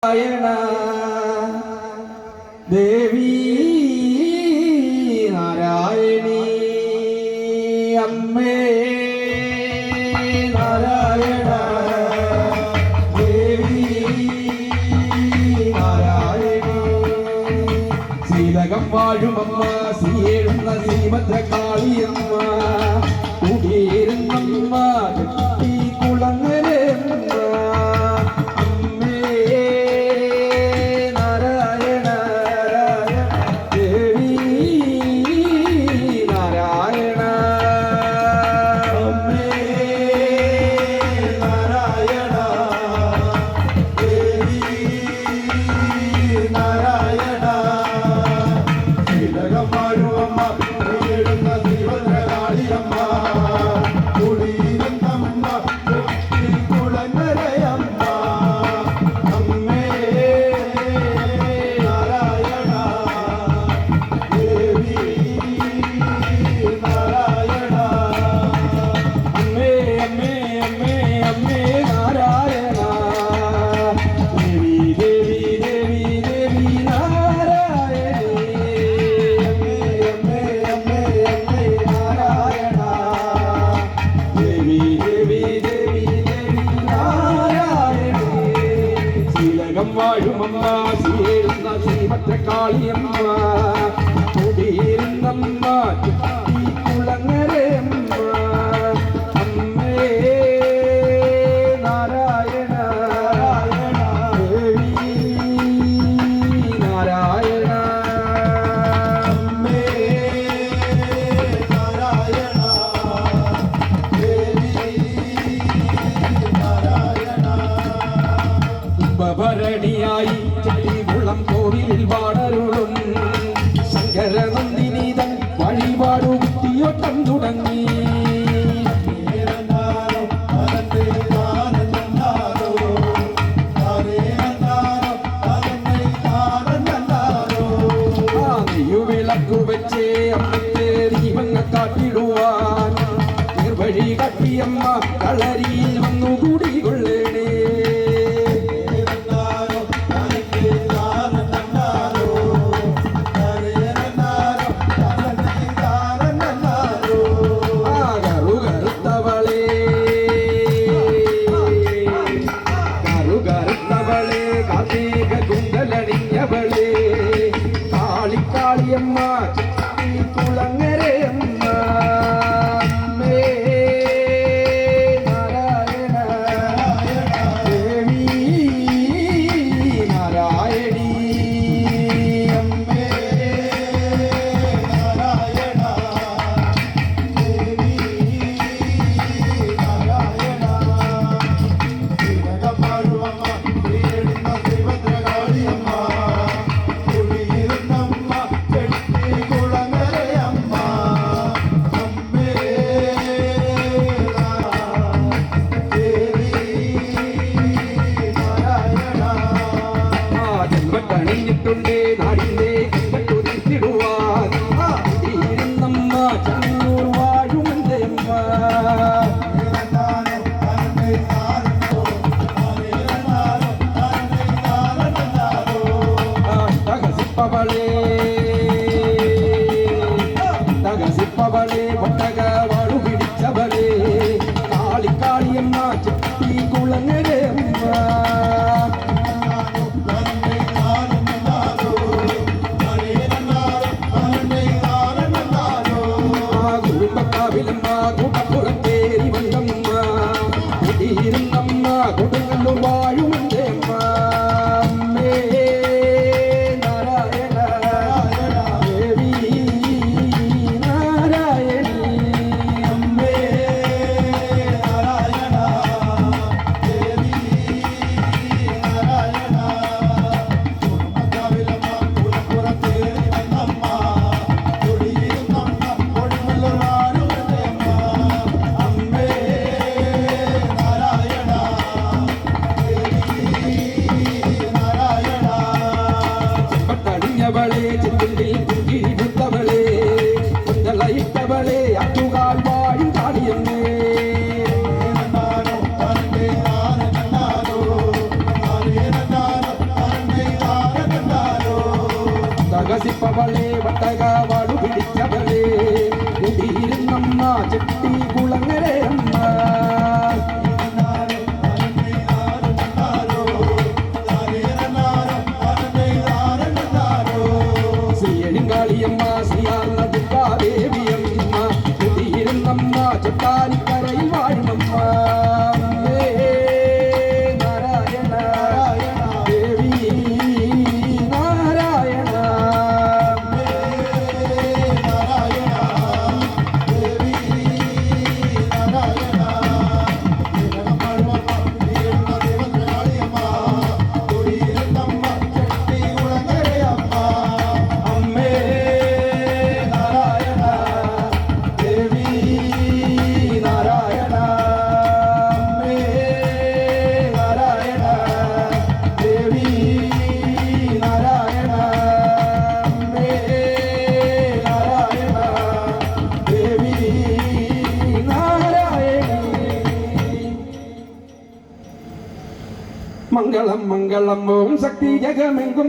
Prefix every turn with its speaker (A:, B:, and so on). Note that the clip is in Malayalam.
A: നാരായണ ദേവി നാരായണി അമ്മേ നാരായണ ദേവി നാരായണി ശ്രീലകം വാഴുമമ്മ ശ്രീയേഴുന്ന ശ്രീഭദ്രകാളിയമ്മ കുടിയേറുന്നമ്മ വാഴുമമ്മ ശ്രീയേഴുന്ന ശ്രീഭദ്രകാളിയമ്മ കുടിയേറുന്നമ്മ കുളങ്ങരയമ്മ അമ്മേ നാരായണ ദേവി നാരായണ അമ്മേ നാരായണ ദേവി നാരായണ ഭരണിയായി ചെട്ടികുളം കോവിലിൽ വാടരുളും ശങ്കരനന്ദിനിതൻ വഴിപാടു കുത്തിയോട്ടം തുടങ്ങി വിളക്കു വെച്ചേ അമ്മത്തെ ദീപങ്ങ കാട്ടിടുവാൻ നിർവഴി കട്ടിയമ്മ കളരിയിൽ വന്നുകൂടി കൊള്ളേണേ കാളിയമ്മ കുളങ്ങരയമ്മ അമ്മേ നാരായണ ദേവി നാരായണി അമ്മേ നാരായണ ദേവി നാരായണ ശ്രീരംഗപ്പാടുവമ്മ ശ്രീയെഴുന്ന ശ്രീഭദ്രകാളിയമ്മ ണിഞ്ഞിട്ടുണ്ടേ നാടിന്റെ കണ്ടിടുവാൻ നമ്മ ചങ്ങൂർ വാഴുമെന്റെ അമ്മ തകസിപ്പവളെ ഒട്ടക വാഴു പിടിച്ചവളെ കാളിക്കാളിയമ്മ ചെട്ടി കുളങ്ങരയമ്മ സാഹസിപ്പവളെ വട്ടകാവാടു പിടിച്ചവളെ കുടിയിരുന്നമ്മ ചെട്ടി കുളങ്ങരയമ്മ ശ്രീയണിങ്കാളിയമ്മ ശ്രീയാർന്ന ദുർഗാദേവിയമ്മ കുടിയിരുന്നമ്മ ചെട്ടാനിക്കരയിൽ വാഴുമമ്മ മംഗളം മംഗളം ഓം ശക്തി ജഗമെങ്കും